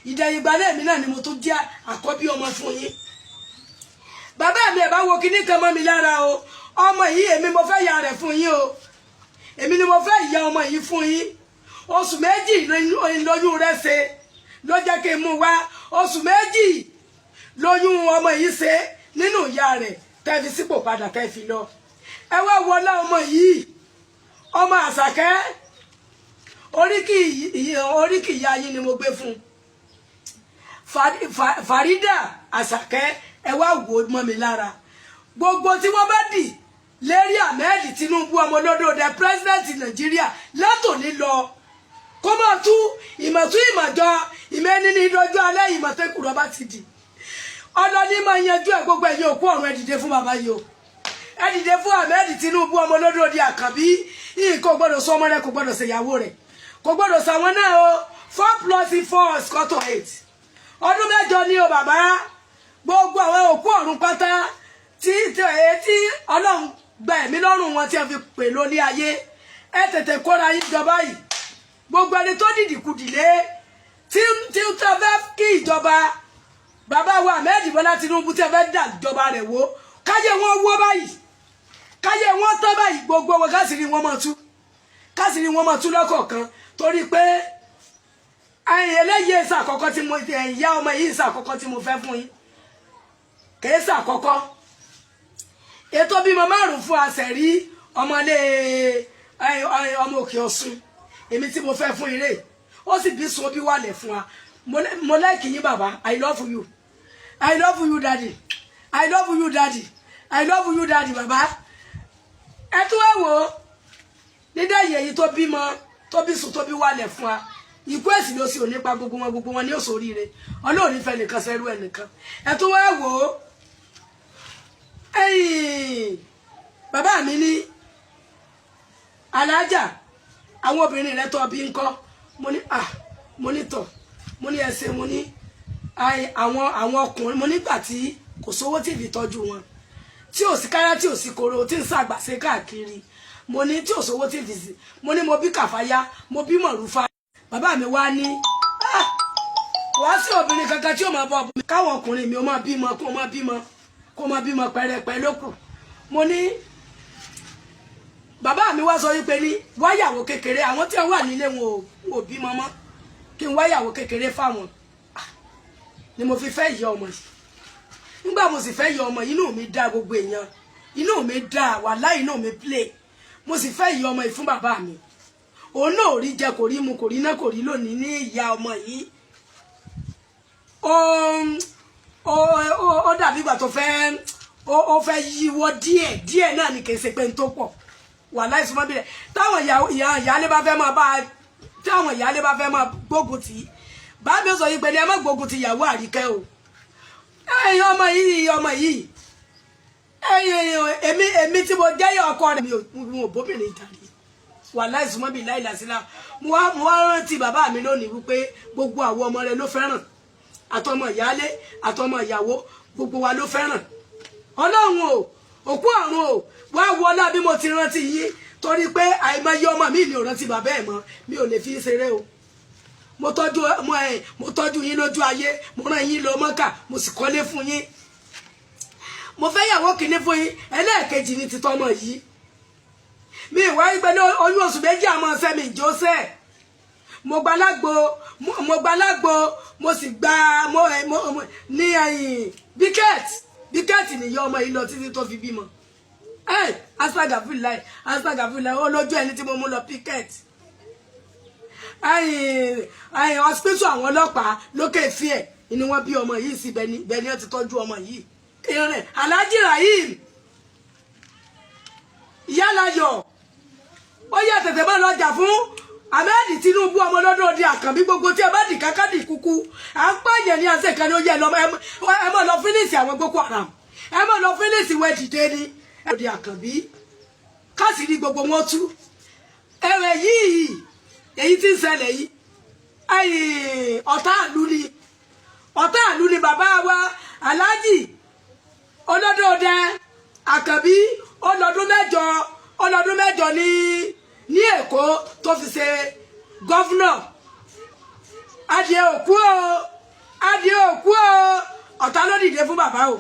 ìdẹ̀yìn ìgbàlẹ̀ mi náà ni mo tún jẹ́ àkọ́bí ọmọ fún yín. Bàbá mi ẹ̀ bá wo kíní kan mọ́ mi lára o, ọmọ yìí èmi mo fẹ́ ya rẹ̀ fún yín o, èmi ni mo fẹ́ ya ọmọ yìí fún yín. Oṣù méjì lóyún rẹ̀ ṣe ló jẹ́ kí n mú wá, oṣù méjì lóyún ọmọ yìí ṣe nínú ìyá rẹ̀ tẹ́ fi sípò padà tẹ́ fi lọ. Ẹ wá wọlá ọmọ yìí, ọmọ Àṣàkẹ́, oríkì ìyá yín ni mo gbé fún Farida Àṣàkẹ́. Ẹ wá wò mọ́ mi lára, gbogbo tí wọ́n bá dì lérí Ahmed Tinubu ọmọ olódòdó president Nàìjíríà látòní lọ kó máa tú ìmọ̀tú ìmọ̀jọ ìmẹ́ni ní ìdọ́jú alẹ́ ìmọ̀tẹ́kùrọ̀ bá ti dì ọlọ́ni máa yanjú ẹ̀. Gbogbo ẹ̀yin òkú ọ̀run ẹ dìde fún bàbá yìí o, ẹ dìde fún Ahmed Tinubu ọmọ olódòdó Àkànbí. Yìí kò gbọ́dọ̀ sọ ọmọ rẹ̀, kò gbọ́dọ̀ ṣèyàwó rẹ̀, kò gbọ́dọ̀ sàwọn náà o. 4+4 = 8 ọdún mẹ́jọ ni o bàbá. Gbogbo àwọn òkú ọ̀run pátá tí Ọlọ́run gba ẹ̀mí lọ́rùn wọn tí a fi pè lóní ayé, ẹ tètè kóra yín jọba yìí. Gbogbo ẹni tó dìdìkudìlé tí ó fẹ́ kí ìjọba bàbá wa Ahmed Bọ́lá Tinubu tí a fẹ́ dà ìjọba rẹ̀ wó, káyé wọn wó báyìí, káyé wọn tán báyìí. Gbogbo wọn kásìrí wọn máa tú lọ́kọ̀ọ̀kan, torí pé eléyìí èsà àkọ́kọ́ tí mo ìyá ọmọ yìí èsà àkọ́kọ́ tí mo fẹ́ fún yín, kèésà àkọ́kọ́. Ètò bímọ márùn fún àṣẹrí ọmọlé ọmọ Òkè Ọ̀ṣun, èmi tí mo fẹ́ fún ire, ó sì bí sun bí wàlẹ̀ fún wa. Mo like yín bàbá, I love you, I love you daddy, I love you daddy, I love you daddy bàbá. Ẹ tún wá wò ó nídà yẹ̀yí tó bímọ tó bí sun tó bí wàlẹ̀ fún wa. Ikú ẹ̀sìn ló sì ò nípa gbogbo wọn ní òṣòríire. Ọlọ́run ní fẹ́ nìkan sẹ́rú ẹ̀ nìkan. Ẹ tún wá wò ó bàbá mi ní alájà àwọn obìnrin rẹ̀ tó bí ńkọ́. Mo ní tọ̀, mo ní ẹsẹ̀, mo ní àwọn ọkùnrin, mo nígbà tí kò sówó tí ìbí tọ́jú wọn, tí ò sí kára tí ò sí koro tí ń ṣàgbàṣe káàkiri, mo ní tí ò sówó tí ìbí sí, mo ní mo bí Kàfáyá, mo bí Mọ̀rúfà. Bàbá mi wá ní wá sí obìnrin kankan tí ó máa bọ́ mi, káwọn ọkùnrin mi ó máa bímọ kó máa bímọ pẹ́rẹpẹ́ lókù. Mo ní bàbá mi wá sọ wípé ní wáyàwó kékeré, àwọn tí wọ́n wà nílé wọn ò bímọ mọ́, kí n wáyàwó kékeré fáwọn. Ni mo fi fẹ́ ìyá ọmọ yìí. Nígbà mo sì fẹ́ ìyá ọmọ yìí, inú mi dá, gbogbo èèyàn inú mi dá, wàláhì inú mi play. Mo sì fẹ́ ìyá ọmọ yìí fún bàbá mi. Òun náà ò rí jẹ, kò rí mu, kò rí ná, kò rí lónìí ní ìyá ọmọ yìí. Ó dàbí ìgbà tó fẹ́ yíwọ́ díẹ̀ náà ni, kì í ṣe pé n tó pọ̀. Wàláhì súnmọ́ bí rẹ̀ táwọn ìyáálé bá fẹ́ máa gbógun tì í. Bá mi sọ yìí pé ní ẹ má gbógun ti ìyàwó Àríkẹ́ o. Ọmọ yìí èmi tí mo jẹ́ ọkọ rẹ̀ mi ò bóbìnrin ìtàrí. Wàláhì súnmọ́ bí láìlàsílà. Mo wá rántí bàbá mi lónìí wípé gbogbo àwọn ọmọ rẹ̀ ló fẹ́ràn, àtọmọ ìyálé àtọmọ ìyàwó, gbogbo wa ló fẹ́ràn. Ọlọ́run o, òkú ọ̀run o, wá wọlá bí mo ti rántí yín, torí pé àìmọye ọmọ mi ò rántí bàbá ẹ̀ mọ́, mi ò lè fi ṣeré o. Mo tọ́jú yín lójú ayé, mo rán yín lọ Mọ́kà, mo sì kọ́lé fún yín. Mo fẹ́ yàwó kìíní fún yín, ẹlẹ́ẹ̀kejì ni ti tọmọ yìí. Mi ìwà ìgbẹ́ ní oyún oṣù méjì àmọ́ ọ̀sẹ̀ mi Joseph. Mo gba lágbo, mo sì gba ní ẹ̀yìn bíkẹ́ẹ̀tì nìyá ọmọ yìí lọ títí tó fi bímọ. Astagfirullah ó lójú ẹni tí mo mú lọ píkẹ́ẹ̀tì. Hospital àwọn ọlọ́pàá lókè fíẹ̀ ni wọ́n bí ọmọ yìí sí, bẹ́ẹ̀ ni ó ti tọ́jú ọmọ yìí. Alhaji Rahim Ìyálayọ̀, ó yẹ tètè bá lọ́jà fún Ahmed Tinubu ọmọ olódòdó Àkànbí. Gbogbo tí ẹ bá dì kákàdì kúkú, à ń pààyàn ní àṣẹ kan ní ó yẹ lọ ẹ mọ̀ lọ fínísì àwọn Boko Haram, ẹ mọ̀ lọ fínísì wẹ́ dìde ní olódòdó Àkànbí káàsìrí gbogbo wọn tú. Ẹ̀rẹ̀ yìí èyí tí ń ṣẹlẹ̀ yìí ọ̀tá ìlú ni bàbá wa Alhaji olódòdó Àkànbí ọlọ́dún mẹ́jọ ní Èkó tó fi ṣe gọ́fúnà. adìẹ òkú o adìẹ òkú o ọ̀tá ló dìde fún bàbá o